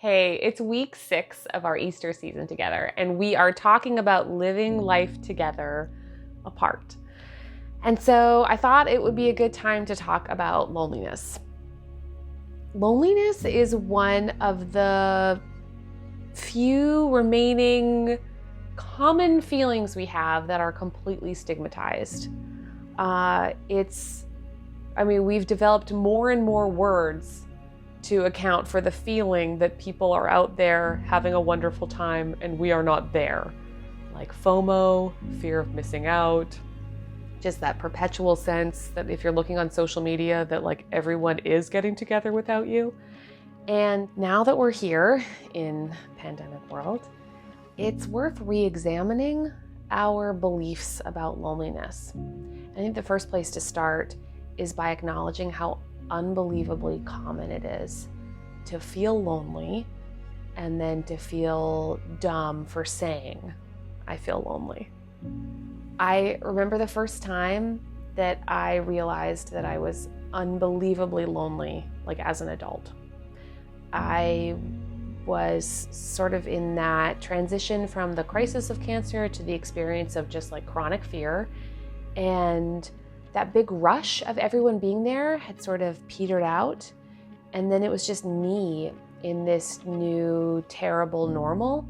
Hey, it's week 6 of our Easter season together, and we are talking about living life together apart. And so I thought it would be a good time to talk about loneliness. Loneliness is one of the few remaining common feelings we have that are completely stigmatized. We've developed more and more words to account for the feeling that people are out there having a wonderful time and we are not there. Like FOMO, fear of missing out, just that perpetual sense that if you're looking on social media that like everyone is getting together without you. And now that we're here in pandemic world, it's worth re-examining our beliefs about loneliness. I think the first place to start is by acknowledging how unbelievably common it is to feel lonely and then to feel dumb for saying, I feel lonely. I remember the first time that I realized that I was unbelievably lonely, like as an adult. I was sort of in that transition from the crisis of cancer to the experience of just like chronic fear, and that big rush of everyone being there had sort of petered out. And then it was just me in this new terrible normal.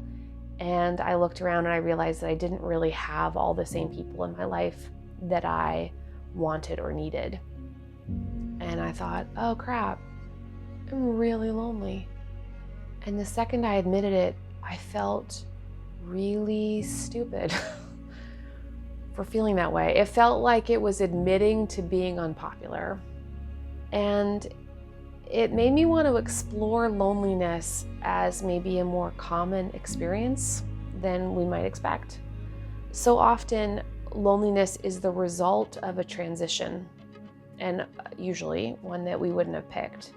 And I looked around and I realized that I didn't really have all the same people in my life that I wanted or needed. And I thought, oh crap, I'm really lonely. And the second I admitted it, I felt really stupid for feeling that way. It felt like it was admitting to being unpopular. And it made me want to explore loneliness as maybe a more common experience than we might expect. So often, loneliness is the result of a transition, and usually one that we wouldn't have picked.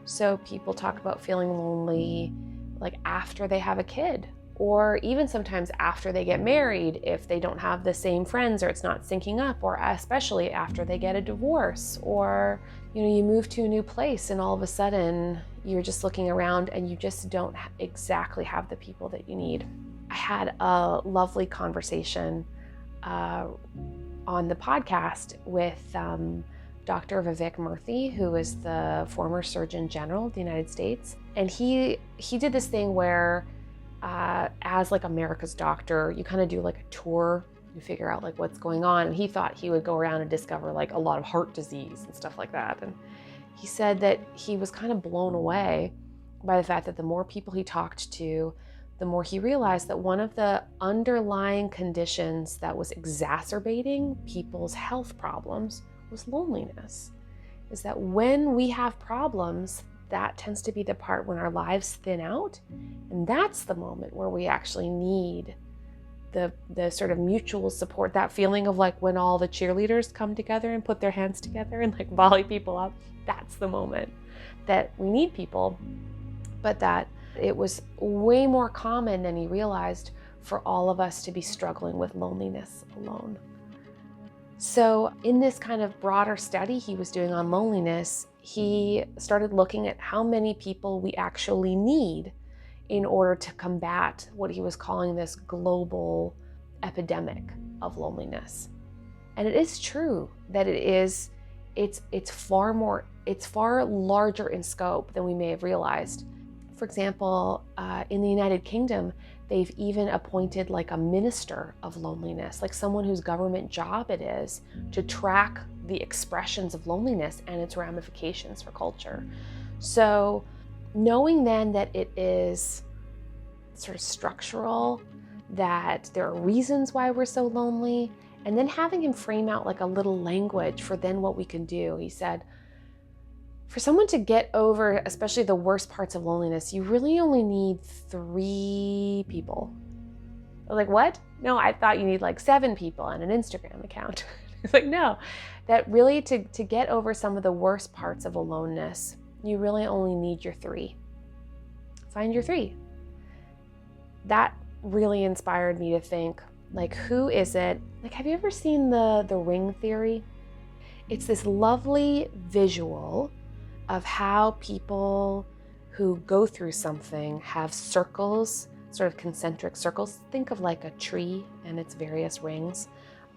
So people talk about feeling lonely like after they have a kid, or even sometimes after they get married, if they don't have the same friends or it's not syncing up, or especially after they get a divorce, or you move to a new place and all of a sudden you're just looking around and you just don't exactly have the people that you need. I had a lovely conversation on the podcast with Dr. Vivek Murthy, who is the former Surgeon General of the United States. And he did this thing where as like America's doctor, you kind of do like a tour, you figure out like what's going on. And he thought he would go around and discover like a lot of heart disease and stuff like that. And he said that he was kind of blown away by the fact that the more people he talked to, the more he realized that one of the underlying conditions that was exacerbating people's health problems was loneliness. Is that when we have problems, that tends to be the part when our lives thin out. And that's the moment where we actually need the sort of mutual support, that feeling of like when all the cheerleaders come together and put their hands together and like volley people up. That's the moment that we need people. But that it was way more common than he realized for all of us to be struggling with loneliness alone. So in this kind of broader study he was doing on loneliness, he started looking at how many people we actually need in order to combat what he was calling this global epidemic of loneliness. And it is true that it's far larger in scope than we may have realized. For example, in the United Kingdom, they've even appointed like a minister of loneliness, like someone whose government job it is to track the expressions of loneliness and its ramifications for culture. So knowing then that it is sort of structural, that there are reasons why we're so lonely, and then having him frame out like a little language for then what we can do. He said, for someone to get over, especially the worst parts of loneliness, you really only need 3 people. I was like, what? No, I thought you need like 7 people and an Instagram account. It's like, no, that really to get over some of the worst parts of aloneness, you really only need your 3. Find your 3. That really inspired me to think, like, who is it? Like, have you ever seen the ring theory? It's this lovely visual of how people who go through something have circles, sort of concentric circles. Think of like a tree and its various rings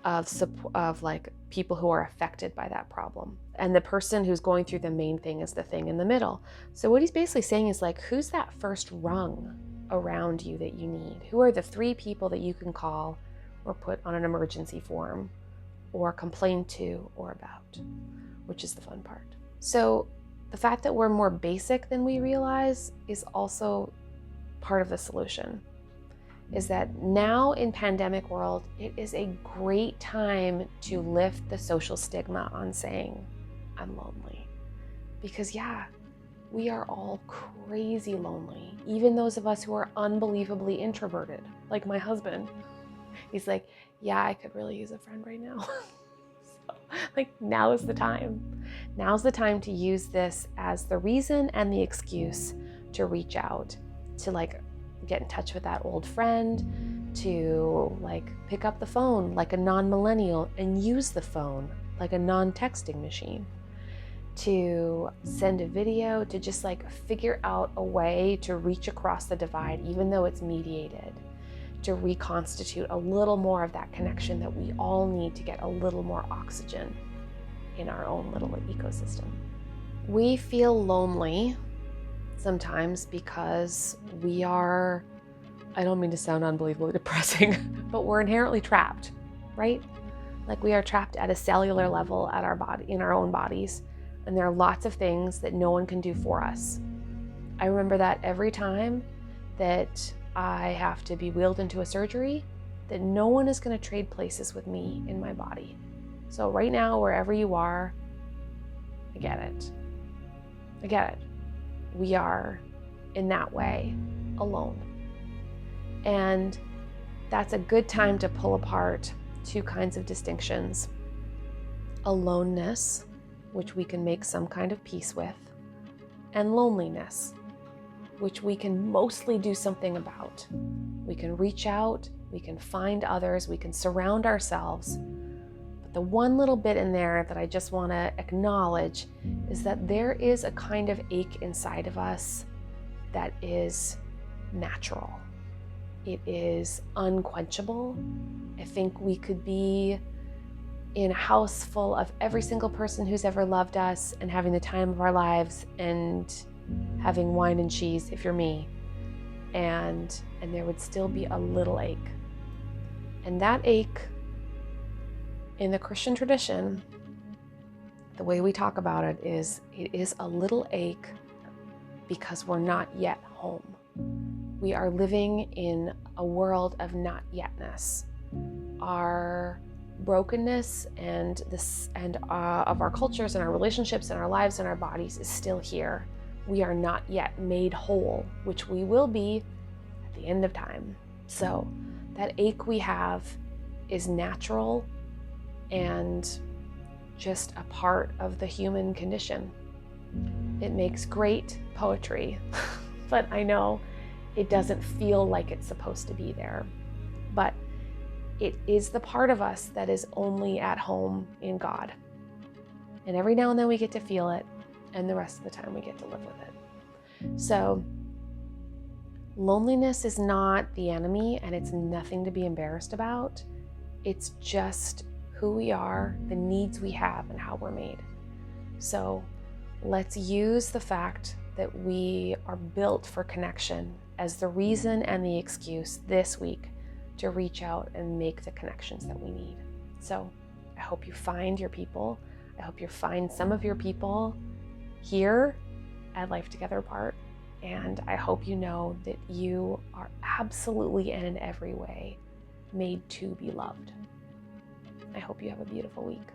of like people who are affected by that problem. And the person who's going through the main thing is the thing in the middle. So what he's basically saying is like, who's that first rung around you that you need? Who are the 3 people that you can call or put on an emergency form or complain to or about, which is the fun part. So the fact that we're more basic than we realize is also part of the solution. Is that now in pandemic world, it is a great time to lift the social stigma on saying, I'm lonely. Because yeah, we are all crazy lonely. Even those of us who are unbelievably introverted, like my husband. He's like, yeah, I could really use a friend right now. So, like, now is the time. Now's the time to use this as the reason and the excuse to reach out, to like get in touch with that old friend, to like pick up the phone like a non-millennial and use the phone like a non-texting machine, to send a video, to just like figure out a way to reach across the divide, even though it's mediated, to reconstitute a little more of that connection that we all need to get a little more oxygen in our own little ecosystem. We feel lonely sometimes because we are, I don't mean to sound unbelievably depressing, but we're inherently trapped, right? Like we are trapped at a cellular level at our body, in our own bodies. And there are lots of things that no one can do for us. I remember that every time that I have to be wheeled into a surgery, that no one is going to trade places with me in my body. So right now, wherever you are, I get it. I get it. We are, in that way, alone. And that's a good time to pull apart 2 kinds of distinctions. Aloneness, which we can make some kind of peace with, and loneliness, which we can mostly do something about. We can reach out, we can find others, we can surround ourselves. But the one little bit in there that I just want to acknowledge is that there is a kind of ache inside of us that is natural. It is unquenchable. I think we could be in a house full of every single person who's ever loved us and having the time of our lives and having wine and cheese, if you're me, and there would still be a little ache. And that ache, in the Christian tradition, the way we talk about it is a little ache because we're not yet home. We are living in a world of not yetness. Our brokenness and of our cultures and our relationships and our lives and our bodies is still here. We are not yet made whole, which we will be at the end of time. So that ache we have is natural and just a part of the human condition. It makes great poetry, but I know it doesn't feel like it's supposed to be there. But it is the part of us that is only at home in God. And every now and then we get to feel it, and the rest of the time we get to live with it. So loneliness is not the enemy, and it's nothing to be embarrassed about. It's just who we are, the needs we have, and how we're made. So let's use the fact that we are built for connection as the reason and the excuse this week to reach out and make the connections that we need. So I hope you find your people. I hope you find some of your people here at Life Together Apart. And I hope you know that you are absolutely and in every way made to be loved. I hope you have a beautiful week.